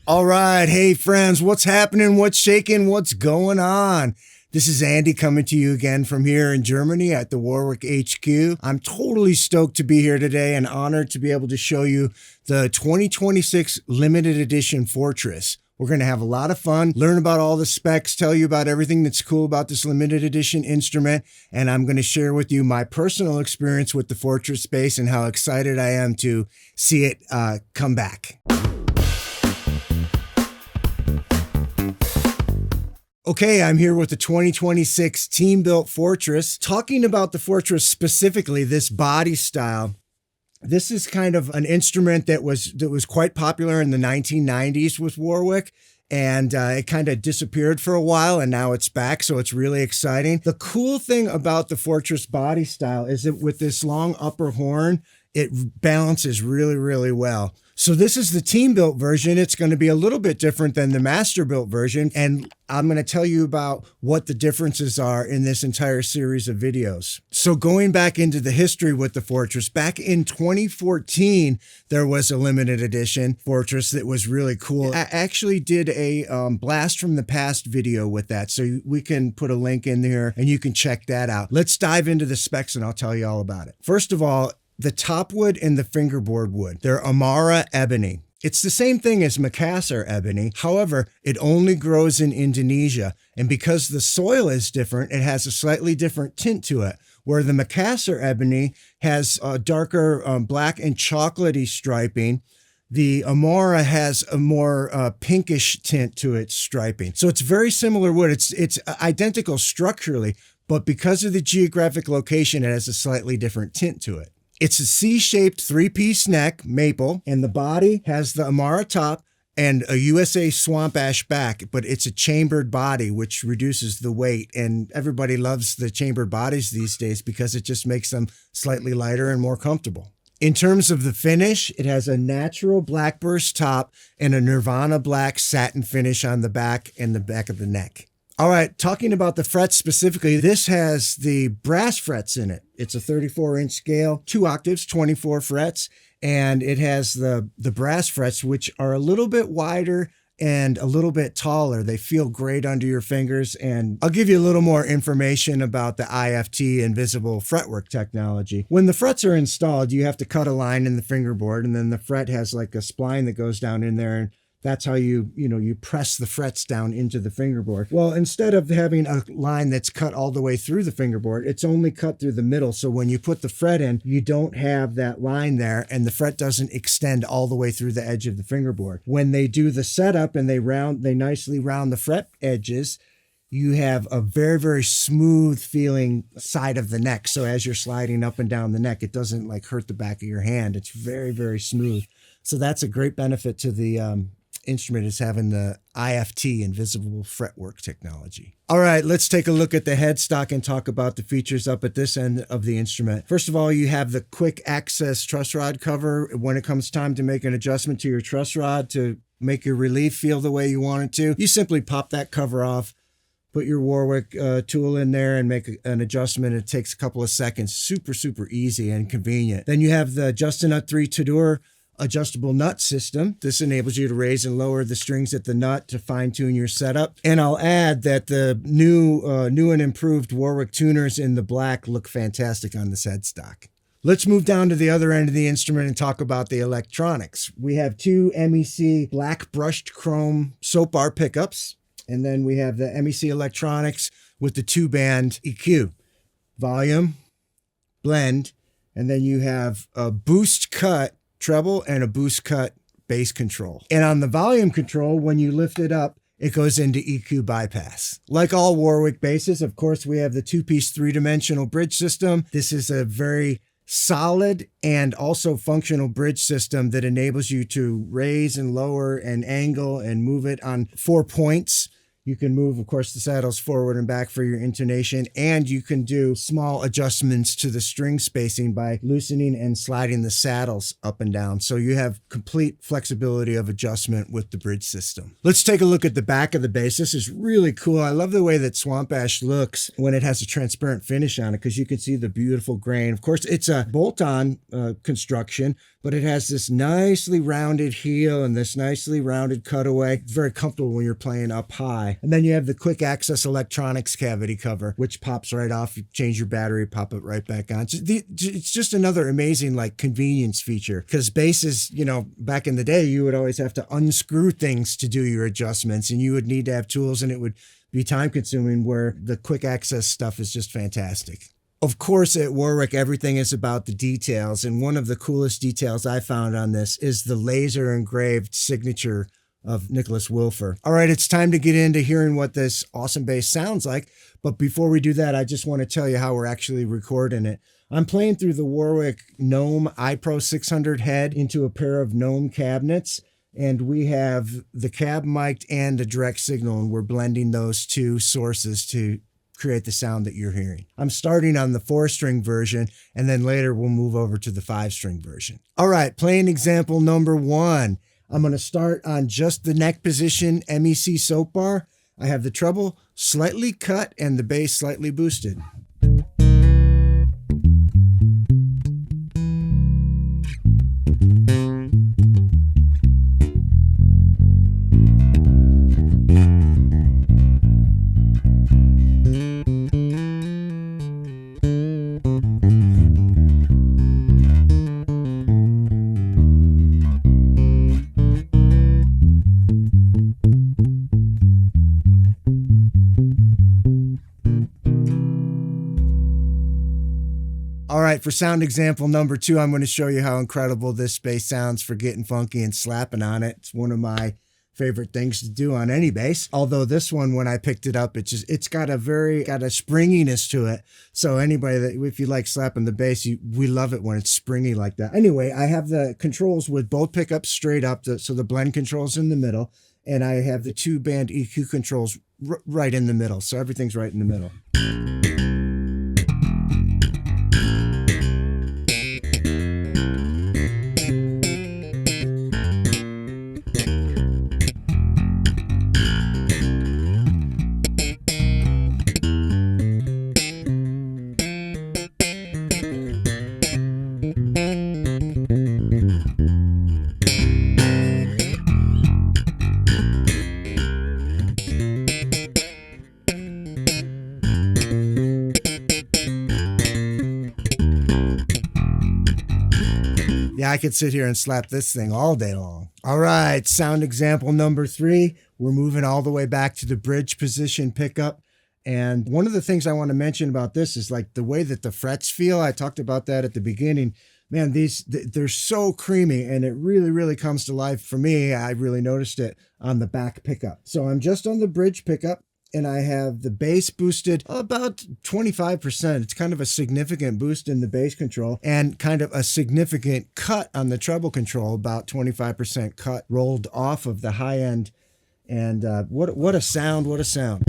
All right. Hey, friends, what's happening? What's shaking? What's going on? This is Andy coming to you again from here in Germany at the Warwick HQ. I'm totally stoked to be here today and honored to be able to show you the 2026 limited edition Fortress. We're going to have a lot of fun, learn about all the specs, tell you about everything that's cool about this limited edition instrument, and I'm going to share with you my personal experience with the Fortress Space and how excited I am to see it come back. Okay, I'm here with the 2026 Teambuilt Fortress. Talking about the Fortress specifically, this body style. This is kind of an instrument that was quite popular in the 1990s with Warwick, and it kind of disappeared for a while, and now it's back, so it's really exciting. The cool thing about the Fortress body style is that with this long upper horn, it balances really, really well. So this is the Teambuilt version. It's going to be a little bit different than the Master Built version, and I'm going to tell you about what the differences are in this entire series of videos. So going back into the history with the Fortress, back in 2014, there was a limited edition Fortress that was really cool. I actually did a blast from the past video with that, so we can put a link in there and you can check that out. Let's dive into the specs and I'll tell you all about it. First of all, the top wood and the fingerboard wood, they're Amara Ebony. It's the same thing as Makassar ebony. However, it only grows in Indonesia. And because the soil is different, it has a slightly different tint to it. Where the Makassar ebony has a darker black and chocolatey striping, the Amara has a more pinkish tint to its striping. So it's very similar wood. It's identical structurally, but because of the geographic location, it has a slightly different tint to it. It's a C-shaped three-piece neck, maple, and the body has the Amara top and a USA swamp ash back, but it's a chambered body, which reduces the weight. And everybody loves the chambered bodies these days because it just makes them slightly lighter and more comfortable. In terms of the finish, it has a natural black burst top and a Nirvana black satin finish on the back and the back of the neck. All right, talking about the frets specifically, this has the brass frets in it. It's a 34-inch scale, 2 octaves, 24 frets, and it has the brass frets, which are a little bit wider and a little bit taller. They feel great under your fingers, and I'll give you a little more information about the IFT Invisible Fretwork Technology. When the frets are installed, you have to cut a line in the fingerboard, and then the fret has like a spline that goes down in there, and that's how you press the frets down into the fingerboard. Well, instead of having a line that's cut all the way through the fingerboard, it's only cut through the middle. So when you put the fret in, you don't have that line there and the fret doesn't extend all the way through the edge of the fingerboard. When they do the setup and they nicely round the fret edges, you have a very, very smooth feeling side of the neck. So as you're sliding up and down the neck, it doesn't like hurt the back of your hand. It's very, very smooth. So that's a great benefit to the instrument, is having the IFT Invisible Fretwork Technology. All right, let's take a look at the headstock and talk about the features up at this end of the instrument. First of all, you have the quick access truss rod cover. When it comes time to make an adjustment to your truss rod to make your relief feel the way you want it to, you simply pop that cover off, put your Warwick tool in there and make an adjustment. It takes a couple of seconds. Super, super easy and convenient. Then you have the Justinut 3 Tudor adjustable nut system. This enables you to raise and lower the strings at the nut to fine-tune your setup. And I'll add that the new and improved Warwick tuners in the black look fantastic on this headstock. Let's move down to the other end of the instrument and talk about the electronics. We have 2 MEC black brushed chrome soapbar pickups, and then we have the MEC electronics with the 2-band EQ, volume, blend, and then you have a boost cut treble and a boost cut bass control. And on the volume control, when you lift it up, it goes into EQ bypass. Like all Warwick basses, of course, we have the 2-piece 3-dimensional bridge system. This is a very solid and also functional bridge system that enables you to raise and lower and angle and move it on 4 points. You can move, of course, the saddles forward and back for your intonation, and you can do small adjustments to the string spacing by loosening and sliding the saddles up and down. So you have complete flexibility of adjustment with the bridge system. Let's take a look at the back of the bass. This is really cool. I love the way that Swamp Ash looks when it has a transparent finish on it, because you can see the beautiful grain. Of course, it's a bolt-on construction, but it has this nicely rounded heel and this nicely rounded cutaway. It's very comfortable when you're playing up high. And then you have the quick access electronics cavity cover, which pops right off. You change your battery, pop it right back on. It's just another amazing like convenience feature, because basses, you know, back in the day, you would always have to unscrew things to do your adjustments, and you would need to have tools, and it would be time consuming, where the quick access stuff is just fantastic. Of course, at Warwick, everything is about the details, and one of the coolest details I found on this is the laser engraved signature of Nicholas Wilfer. All right, it's time to get into hearing what this awesome bass sounds like. But before we do that, I just want to tell you how we're actually recording it. I'm playing through the Warwick Gnome iPro 600 head into a pair of Gnome cabinets, and we have the cab mic'd and a direct signal, and we're blending those two sources to create the sound that you're hearing. I'm starting on the 4-string version, and then later we'll move over to the 5-string version. All right, playing example number 1. I'm going to start on just the neck position MEC soapbar. I have the treble slightly cut and the bass slightly boosted. All right, for sound example number 2, I'm going to show you how incredible this bass sounds for getting funky and slapping on it. It's one of my favorite things to do on any bass. Although this one, when I picked it up, it's got a springiness to it. So anybody that, if you like slapping the bass, we love it when it's springy like that. Anyway, I have the controls with both pickups straight up, so the blend control's in the middle, and I have the 2-band EQ controls right in the middle. So everything's right in the middle. Yeah, I could sit here and slap this thing all day long. All right, sound example number 3. We're moving all the way back to the bridge position pickup. And one of the things I want to mention about this is like the way that the frets feel. I talked about that at the beginning. Man, they're so creamy, and it really, really comes to life for me. I really noticed it on the back pickup. So I'm just on the bridge pickup, and I have the bass boosted about 25%. It's kind of a significant boost in the bass control, and kind of a significant cut on the treble control, about 25% cut rolled off of the high end. And what a sound, what a sound.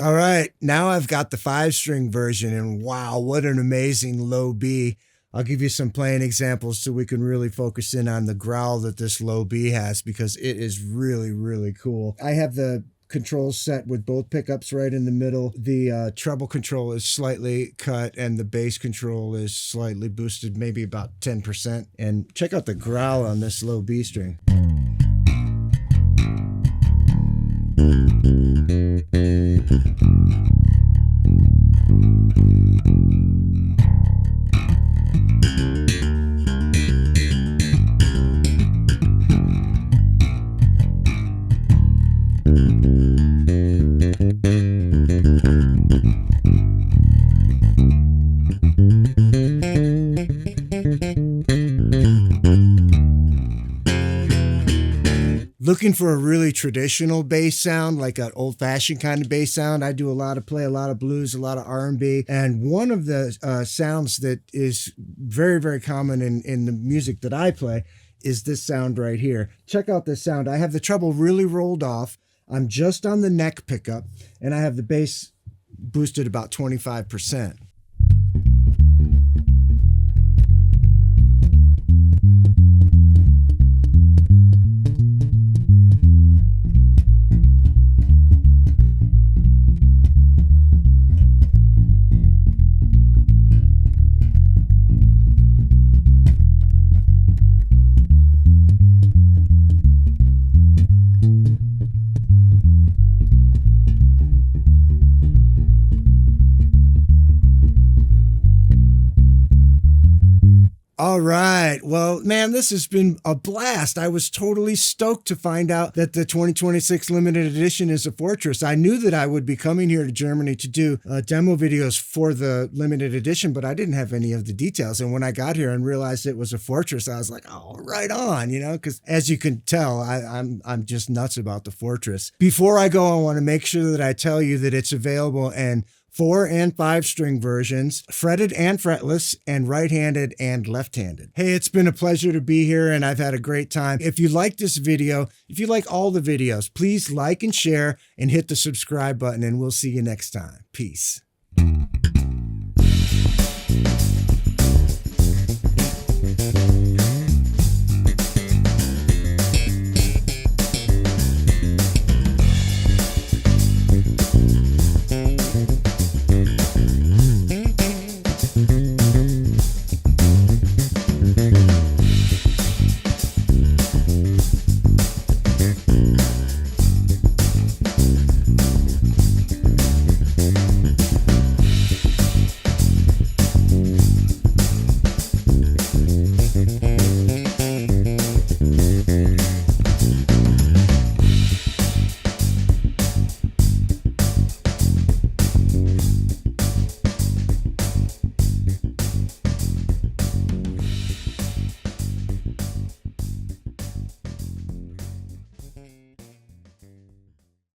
All right, now I've got the 5-string version, and wow, what an amazing low B. I'll give you some playing examples so we can really focus in on the growl that this low B has, because it is really, really cool. I have the controls set with both pickups right in the middle. The treble control is slightly cut, and the bass control is slightly boosted, maybe about 10%. And check out the growl on this low B string. looking for a really traditional bass sound, like an old-fashioned kind of bass sound, I do play a lot of blues, a lot of R&B, and one of the sounds that is very, very common in the music that I play is this sound right here. Check out this sound. I have the treble really rolled off. I'm just on the neck pickup, and I have the bass boosted about 25%. All right. Well, man, this has been a blast. I was totally stoked to find out that the 2026 limited edition is a Fortress. I knew that I would be coming here to Germany to do demo videos for the limited edition, but I didn't have any of the details. And when I got here and realized it was a Fortress, I was like, oh, right on, because as you can tell, I'm just nuts about the Fortress. Before I go, I want to make sure that I tell you that it's available in 4 and 5 string versions, fretted and fretless, and right-handed and left-handed. Hey, it's been a pleasure to be here, and I've had a great time. If you like this video, if you like all the videos, please like and share and hit the subscribe button, and we'll see you next time. Peace.